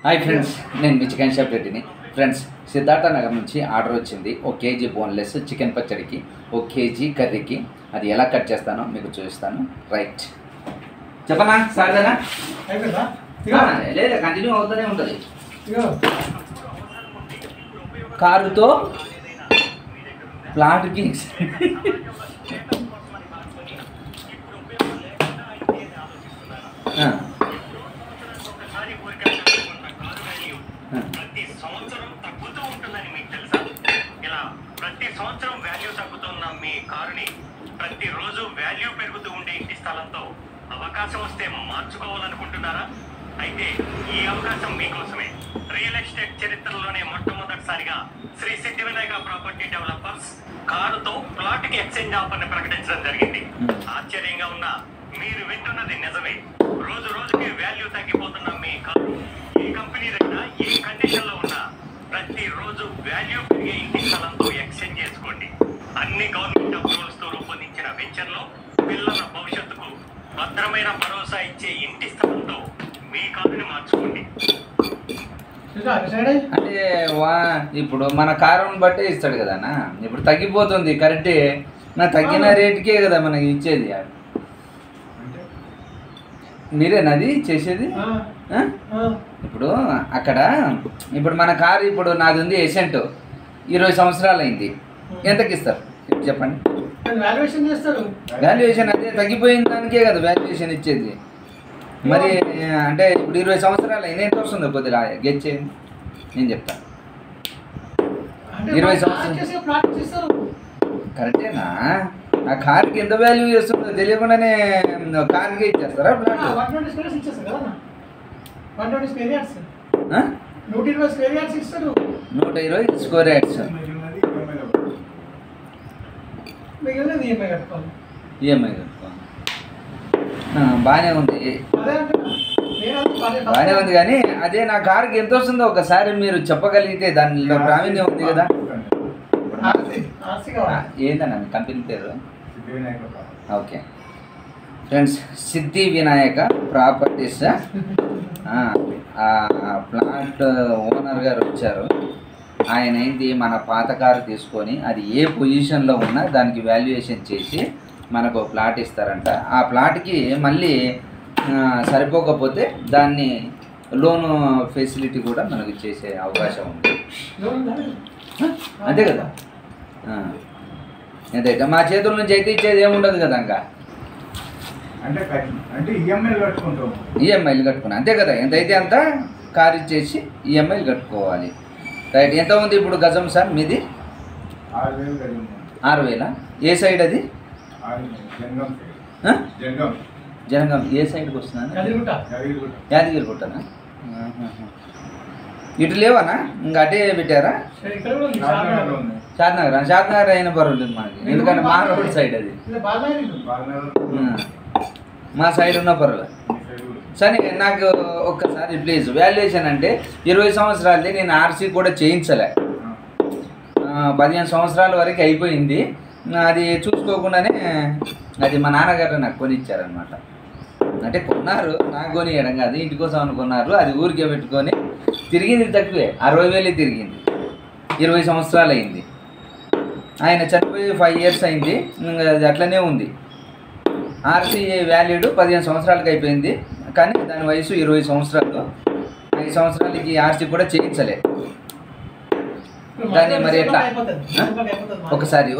Hi friends, నేను మీ chicken shop రెడ్డిని. Friends, Siddhartha Nagar నుంచి ఆర్డర్ వచ్చింది. 1 కేజీ బోన్లెస్ చికెన్ పచ్చడికి, 1 కేజీ కర్రీకి. అది ఎలా కట్ చేస్తానో మీకు చూపిస్తాను. రైట్, చెప్పనా సార్దేనా? లేదా కంటిన్యూ అవుతూనే ఉంటుంది. కారుతో ప్లాట్కి ప్రతి సంవత్సరం తగ్గుతూ ఉంటుందని మీకు తెలుసా? ఇలా ప్రతి సంవత్సరం వాల్యూ తగ్గుతున్న మీ కారుని ప్రతిరోజు వాల్యూ పెరుగుతూ ఉండే ఇంటి స్థలంతో అవకాశం వస్తే మార్చుకోవాలనుకుంటున్నారా? అయితే ఈ అవకాశం మీకోసమే. రియల్ ఎస్టేట్ చరిత్రలోనే మొట్టమొదటిసారిగా శ్రీ సిద్ధి వినాయక ప్రాపర్టీ డెవలపర్స్ కారుతో ప్లాట్ కి ఎక్స్చేంజ్ ఆఫర్ ని ప్రకటించడం జరిగింది. ఆశ్చర్యంగా ఉన్న మీరు వింటున్నది నిజమే. రోజు రోజుకి వాల్యూ తగ్గిపోతున్న మీ కారు ఏ కంపెనీ దగ్గర ఏ కండిషన్ లో ఉన్నా ప్రతిరోజు వాల్యూ పెరిగే ఇంటి స్థలంతో ఎక్స్చేంజ్ చేసుకోండి. అన్ని గవర్నమెంట్ అప్రూవల్స్ తో రూపొందించిన వెంచర్ లో పిల్లల భవిష్యత్తుకు భద్రమైన భరోసా ఇచ్చే ఇంటి స్థలంతో మీ కారుని మార్చుకోండి. అంటే ఇప్పుడు మన కారుని బట్టే ఇస్తాడు కదా అన్న. ఇప్పుడు తగ్గిపోతుంది కరెక్టే. నా తగ్గిన రేటుకే కదా మనకి ఇచ్చేది. మీరేనది చేసేది? ఇప్పుడు అక్కడ ఇప్పుడు మన కారు ఇప్పుడు నాది ఉంది ఎసెంట్, 20 సంవత్సరాలు అయింది. ఎంతకి ఇస్తారు చెప్పండి? వాల్యుయేషన్ అదే తగ్గిపోయిన దానికే కదా వాల్యుయేషన్ ఇచ్చేది. మరి అంటే ఇప్పుడు 20 సంవత్సరాలు అయింది, ఎంత వస్తుందో కొద్దిగా గెస్ చేయండి, నేను చెప్తాను. 20 సంవత్సరాలు కరెక్టేనా? ఆ కార్కి ఎంత వాల్యూ చేస్తుందో తెలియకుండానే కార్కి ఇచ్చేస్తారా ప్లాట్? 120 స్క్వేర్ యార్డ్స్ ఈఎంఐ కట్టుకోవాలి. బాగానే ఉంది, బాగానే ఉంది. కానీ అదే నా కార్కి ఎంత వస్తుందో ఒకసారి మీరు చెప్పగలిగితే దానిలో ప్రావీణ్యం ఉంది కదా. ఏందన్నా మీ కంపెనీ పేరు? ఓకే ఫ్రెండ్స్, సిద్ధి వినాయక ప్రాపర్టీస్ ప్లాంట్ ఓనర్ గారు వచ్చారు. ఆయన ఏంటి మన పాత కారు తీసుకొని అది ఏ పొజిషన్లో ఉన్నా దానికి వాల్యుయేషన్ చేసి మనకు ప్లాట్ ఇస్తారంట. ఆ ప్లాట్కి మళ్ళీ సరిపోకపోతే దాన్ని లోను ఫెసిలిటీ కూడా మనకి చేసే అవకాశం ఉంది. అంతే కదా? ఎంతైతే మా చేతుల నుంచి అయితే ఇచ్చేది ఏముండదు కదా. ఇంకా అంటే ఈఎంఐలు కట్టుకున్నా అంతే కదా. ఎంతైతే అంత కారు ఇచ్చేసి ఈఎంఐలు కట్టుకోవాలి. రైట్, ఎంత ఉంది ఇప్పుడు గజం సార్ మీది? 6,000. ఏ సైడ్ అది? జనగం ఏ సైడ్కి వస్తున్నాను? యాదగిరిగుట్టనా? ఇటు లేవనా? ఇంకా అటే పెట్టారా? షాద్నగర్ అయిన పర్వాలేదు మనకి, ఎందుకంటే మా రోడ్ సైడ్ అది. మా సైడ్ ఉన్న పర్వాలేదు. సరే, నాకు ఒక్కసారి ప్లీజ్ వాల్యుయేషన్ అంటే 20 సంవత్సరాలది. నేను ఆర్సీ కూడా చేయించలే, 15 సంవత్సరాల వరకు అయిపోయింది. అది చూసుకోకుండానే అది మా నాన్నగారు నాకు కొనిచ్చారనమాట. అంటే కొన్నారు, నాకు కొనియడం కాదు, ఇంటి కోసం అనుకున్నారు. అది ఊరికే పెట్టుకొని తిరిగింది తక్కువే, 60,000 తిరిగింది. 20 సంవత్సరాలు అయింది. ఆయన చనిపోయి 5 ఇయర్స్ అయింది. అది అట్లనే ఉంది. ఆర్సీ వ్యాలిడ్ 15 సంవత్సరాలకి అయిపోయింది, కానీ దాని వయసు 20 సంవత్సరాలు. 5 సంవత్సరాలకి ఆర్సీ కూడా చేయించలేదు. దాన్ని మరి ఎట్లా? ఒకసారి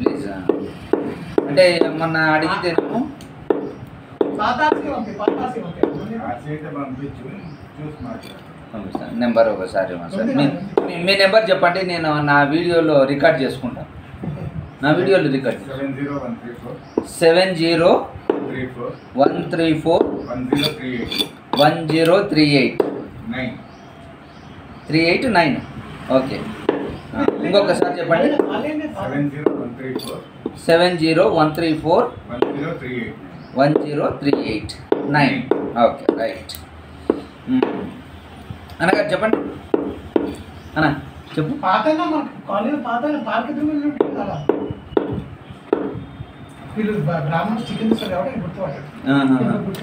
ప్లీజ్. అంటే మొన్న అడిగితే నెంబర్ ఒకసారి సార్ మీ నెంబర్ చెప్పండి, నేను నా వీడియోలో రికార్డ్ చేసుకుంటాను. నా వీడియోలో రికార్డ్ 701341341038 ఓకే. ఇంకొకసారి చెప్పండి. 7013410389 ఓకే. రైట్ అన్నగారు చెప్పండి. అన్న చెప్పు.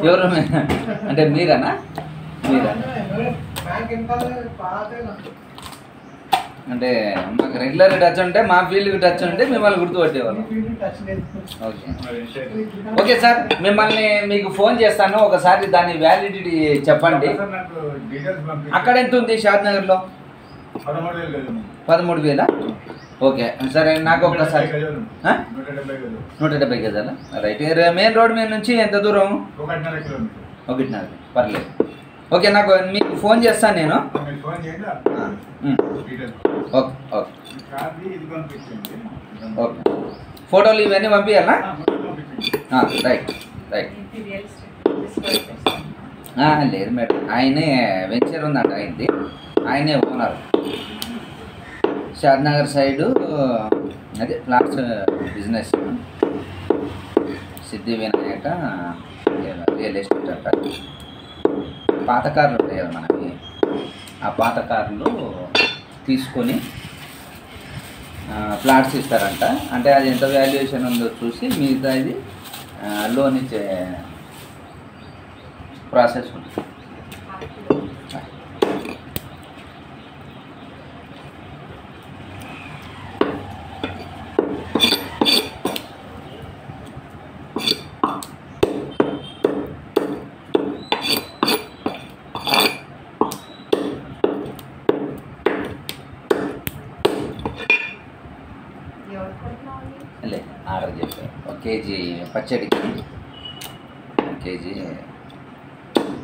ఎవరు అంటే మీరనా? అంటే మాకు రెగ్యులర్ టచ్ ఉంటే మా ఫీల్డ్కి టచ్ ఉంటే మిమ్మల్ని గుర్తుపట్టేవాళ్ళం. ఓకే ఓకే సార్, మిమ్మల్ని మీకు ఫోన్ చేస్తాను, ఒకసారి దాని వ్యాలిడిటీ చెప్పండి. అక్కడ ఎంత ఉంది షాద్ నగర్లో? 13,000. ఓకే సరే, నాకు ఒక్కసారి 170 గజాలా? రైట్. మెయిన్ రోడ్ మీద నుంచి ఎంత దూరం? 1.5. పర్లేదు. ఓకే, నాకు మీకు ఫోన్ చేస్తాను నేను. ఓకే ఓకే ఓకే, ఫోటోలు ఇవన్నీ పంపించాలా? Right right. లేదు మేడం, ఆయనే వెంచర్ ఉందంట అయింది, ఆయనే ఓనర్. షాద్ నగర్ సైడు అదే flats business, Siddhi Vinayaka real estate అంట. పాత కార్లు ఉంటాయి కదా మనకి, ఆ పాత కార్లు తీసుకొని ఫ్లాట్స్ ఇస్తారంట. అంటే అది ఎంత వాల్యుయేషన్ ఉందో చూసి మిగతా ఇది లోన్ ఇచ్చే ప్రాసెస్ ఉంటుంది. ఆర్డర్ చెప్పారు. 1 కేజీ పచ్చడికి, 1 కేజీ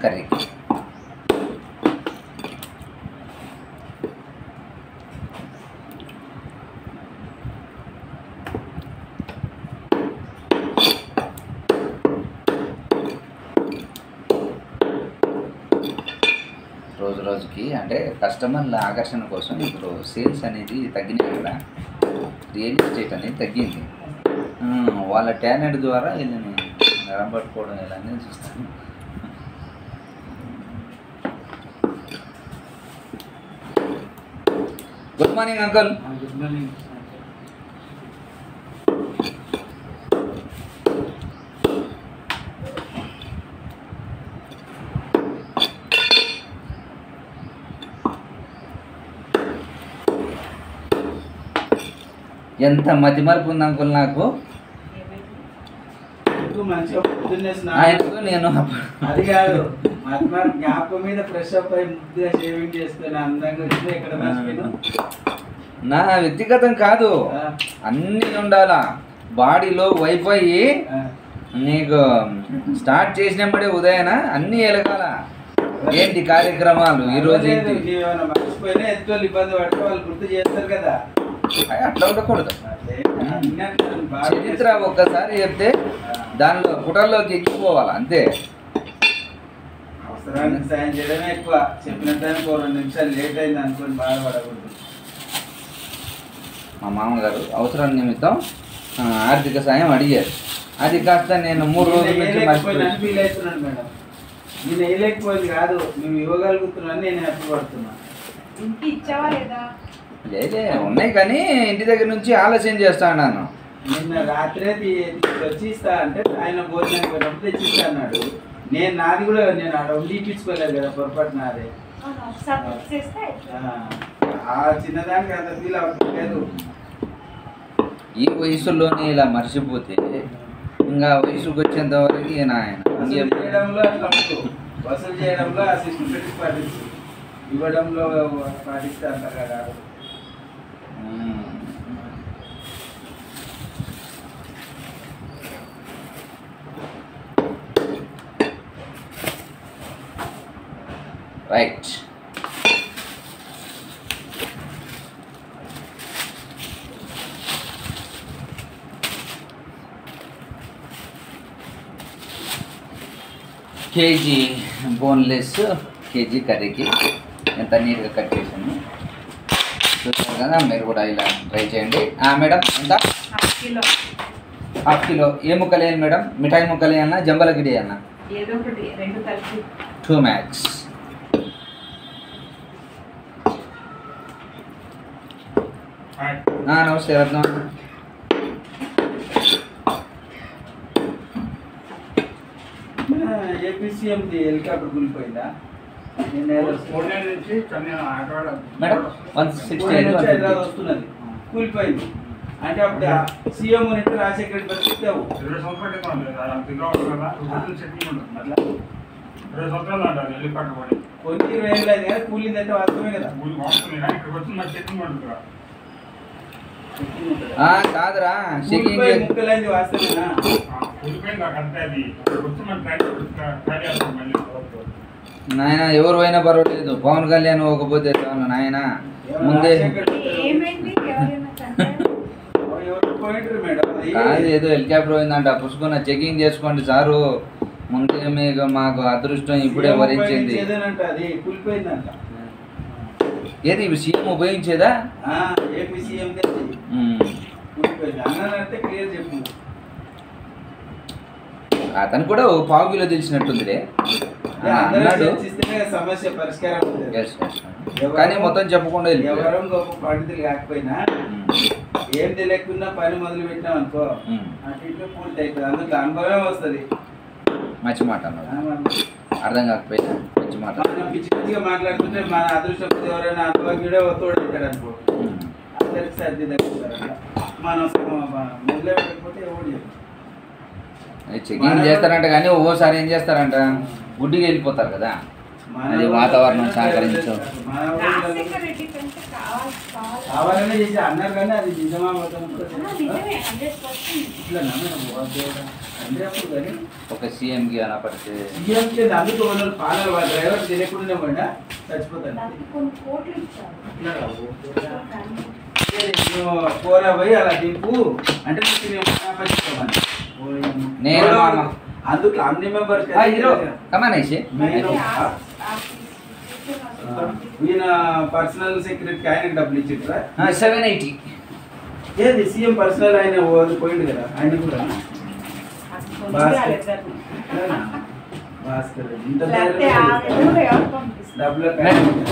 కర్రీకి. రోజు రోజుకి అంటే కస్టమర్ల ఆకర్షణ కోసం ఇప్పుడు సేల్స్ అనేది తగ్గినాయి కదా, రియల్ ఎస్టేట్ అనేది తగ్గింది. వాళ్ళ టాలెంట్ ద్వారా వీళ్ళని పట్టుకోవడం ఎలా అనేది చూస్తాను. Good morning uncle. Good morning. ఎంత మతి మరుపు ఉంది అంకుల్ నాకు. మంచిగా పొద్దున్నే ఆయనకు నేను అది కాదు, జ్ఞాపకం మీద ఫ్రెష్ అప్ అయి ముద్దుగా షేవింగ్ చేసుకుని అందంగా వచ్చి ఇక్కడ నా వ్యక్తిగతం కాదు, అన్నీ ఉండాలా బాడీలో. వైఫై నీకు స్టార్ట్ చేసినప్పుడే ఉదయన అన్నీ ఎలగాల. ఏంటి కార్యక్రమాలు ఈరోజు? మర్చిపోయినా ఎంతో ఇబ్బంది పడితే వాళ్ళు గుర్తు చేస్తారు కదా, అట్లా ఉండకూడదు. చరిత్ర ఒక్కసారి చెప్తే దానిలో పుటల్లోకి ఎక్కిపోవాలి అంతే. అవసరానికి సాయం చేయడమే ఎక్కువ, చెప్పిన దానికి 2 నిమిషాలు లేట్ అయింది అనుకోని బాధపడకూడదు. మా మామగారు అవసరం నిమిత్తం ఆర్థిక సాయం అడిగారు, అది కాస్త నేను 3 రోజుల నుంచి ఫీల్ అవుతున్నాను మేడం. నేను వేయలేకపోయింది కాదు, మేము ఇవ్వగలుగుతున్నాను, నేను హ్యాపీ పడుతున్నా. లేదే ఉన్నాయి కానీ ఇంటి దగ్గర నుంచి ఆలస్యం చేస్తా అన్నాను. నిన్న రాత్రే వచ్చి ఇస్తా అంటే ఆయన భోజనానికి పోయినప్పుడు తెచ్చిస్తా అన్నాడు. నేను నాది కూడా నేను ఆడ ఉండి ఇప్పించుకోలేదు కదా, పొరపాటు నాదే. ఆ చిన్నదానికి అంత ఫీల్ అవ్వట్లేదు. ఈ వయసులోనే ఇలా మర్చిపోతే ఇంకా వయసుకు వచ్చేంత వరకు చేయడంలో అట్లా వసూలు చేయడంలో ఆ సిస్టమేటిక్ పాటించు, ఇవ్వడంలో పాటిస్తే అంతగా కాదు. రైట్. కేజీ బోన్లెస్, కేజీ కర్రీకి ఎంత నీట్గా కట్ చేసాను చూసారు కదా. మీరు కూడా ఇలా ట్రై చేయండి. మేడం ఎంత? 1/2 కిలో. ఏ ముక్కలు వేయాలి మేడం? మిఠాయి ముక్కలు వేయాలన్నా, జంబల గిడి వేయాలన్నా? 2 మ్యాక్స్. నమస్తే రత్నం. ఏపీసీఎంది హెలికాప్టర్ కూలిపోయిందా? మేడం 160 హైదరాబాద్ వస్తున్నది కూలిపోయింది అంటే అప్పుడు సీఎం ఉన్నట్టు రాజశేఖర రెడ్డి పరిస్థితివు కొన్ని 20 ఏళ్ళు అయింది కదా కూలింది అంటే వాస్తవమే కదా కాదురా ముక్కలైంది వాస్తవేనా నాయన ఎవరు అయినా పర్వాలేదు పవన్ కళ్యాణ్ పోకపోతే చాలు నాయన ముందే కాదు ఏదో హెలికాప్టర్ పోయిందంట పుసుకున్న చెకింగ్ చేసుకోండి సారు ముందే మీకు మాకు అదృష్టం ఇప్పుడే వరించింది ఏది సీఎం ఉపయోగించేదా అతను కూడా పావు కిలో తెలిసినట్టుందిలే అన్నాడు సమస్య పరిష్కారం కానీ మొత్తం చెప్పకుండా ఎవరం గొప్ప పండితులు కాకపోయినా ఏం తెలియకుండా పని మొదలు పెట్టినాం అనుకో అటు ఇట్లా పూర్తి అవుతుంది అందుకు అనుభవం వస్తుంది మంచి మాట అన్నాడు అర్థం కాకపోయినా మంచి మాట పిచ్చి పిచ్చిగా మాట్లాడుతుంటే మన అదృష్టం ఎవరైనా అనుభవీడే తోడవుతాడు అనుకో అందరికి సర్ది తగ్గుతారు మనం మొదలు పెట్టకపోతే ఎవరు చెకింగ్ చేస్తారంట కానీ ఒక్కోసారి ఏం చేస్తారంట గుడ్డిగా వెళ్ళిపోతారు కదా అది వాతావరణం సహకరించు కావాలనే చేసి అన్నారు కానీ అది నిజమా ఒక సీఎంకి అలా పడితే సీఎంకి అందుకు పాలన వాళ్ళ డ్రైవర్ తెలియకుండా పోయినా చచ్చిపోతాను పోరా పోయి అలా దింపు అంటే నేను అందుకు అన్ని మెంబర్స్ ఈయన పర్సనల్ సెక్రటరీ ఆయన డబ్బులు ఇచ్చిట్రా 780 ఏది సీఎం పర్సనల్ ఆయన పోయింది కదా ఆయన కూడా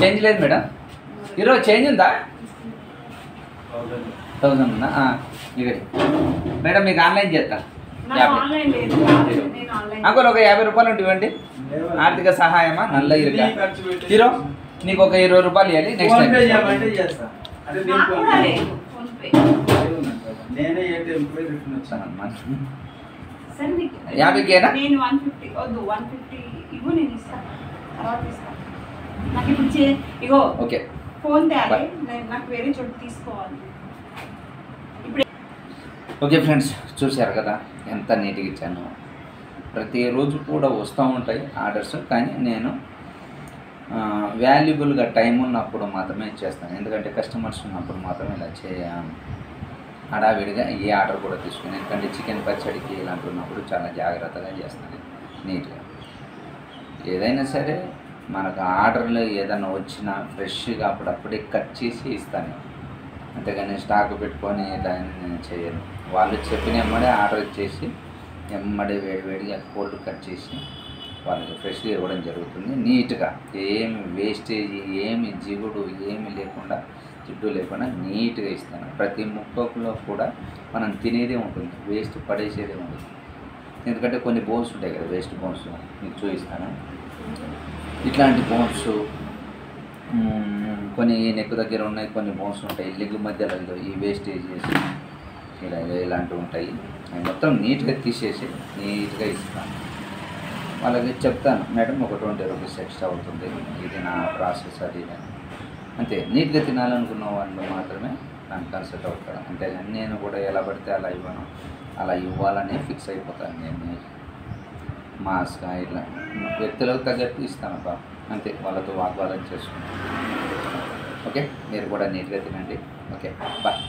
చేంజ్ లేదు మేడం ఈరోజు చేంజ్ ఉందా 1000 ఉందా ఇక మేడం మీకు ఆన్లైన్ చేస్తా అంకుల్ ఒక 50 రూపాయలు ఉంటే ఇవ్వండి ఆర్థిక సహాయమా నల్ల హీరో నీకు ఒక 20 రూపాయలు ఇవ్వాలి నెక్స్ట్ టైం 50కేనా ఓకే ఓకే ఫ్రెండ్స్ చూశారు కదా ఎంత నీట్గా ఇచ్చాను ప్రతిరోజు కూడా వస్తూ ఉంటాయి ఆర్డర్స్ కానీ నేను వాల్యుబుల్గా టైం ఉన్నప్పుడు మాత్రమే చేస్తాను ఎందుకంటే కస్టమర్స్ ఉన్నప్పుడు మాత్రమే ఇలా హడావిడిగా ఏ ఆర్డర్ కూడా తీసుకుని ఎందుకంటే చికెన్ పచ్చడికి ఇలాంటి ఉన్నప్పుడు చాలా జాగ్రత్తగా చేస్తాను నీట్గా ఏదైనా సరే మనకు ఆర్డర్లు ఏదైనా వచ్చినా ఫ్రెష్గా అప్పుడప్పుడే కట్ చేసి ఇస్తాను అంతేగాని స్టాక్ పెట్టుకొని ఇలా నేను చేయను వాళ్ళు చెప్పిన ఎమ్మడే ఆర్డర్ ఇచ్చేసి ఎమ్మడే వేడివేడిగా కోల్డ్ కట్ చేసి వాళ్ళకి ఫ్రెష్గా ఇవ్వడం జరుగుతుంది నీట్గా ఏమి వేస్టేజ్ ఏమి జిగుడు ఏమి లేకుండా జిడ్డు లేకుండా నీట్గా ఇస్తాను ప్రతి ముక్కలో కూడా మనం తినేదే ఉంటుంది వేస్ట్ పడేసేదే ఉంటుంది ఎందుకంటే కొన్ని బోన్స్ ఉంటాయి కదా వేస్ట్ బోన్స్ మీకు చూపిస్తాను ఇట్లాంటి బోన్స్ కొన్ని నెక్ దగ్గర ఉన్నాయి కొన్ని బోన్స్ ఉంటాయి లెగ్ మధ్యలో ఈ వేస్టేజెస్ ఇలాంటివి ఉంటాయి అవి మొత్తం నీట్గా తీసేసి నీట్గా ఇస్తాను వాళ్ళకి చెప్తాను మేడం ఒక 20 రూపీస్ ఎక్స్ట్రా అవుతుంది ఇది నా ప్రాసెస్ అది అంతే నీట్గా తినాలనుకున్న వాళ్ళు మాత్రమే నాకు కన్సల్ట్ అవుతాడు అంతేగాని నేను కూడా ఎలా పడితే అలా ఇవ్వను అలా ఇవ్వాలని ఫిక్స్ అయిపోతాను నేను మాస్గా ఇట్లా వ్యక్తులకు తగ్గట్టు ఇస్తాను బాబు అంతే వాళ్ళతో వాగ్వాదం చేసుకుంటాను ఓకే మీరు కూడా నీట్గా తినండి ఓకే బాయ్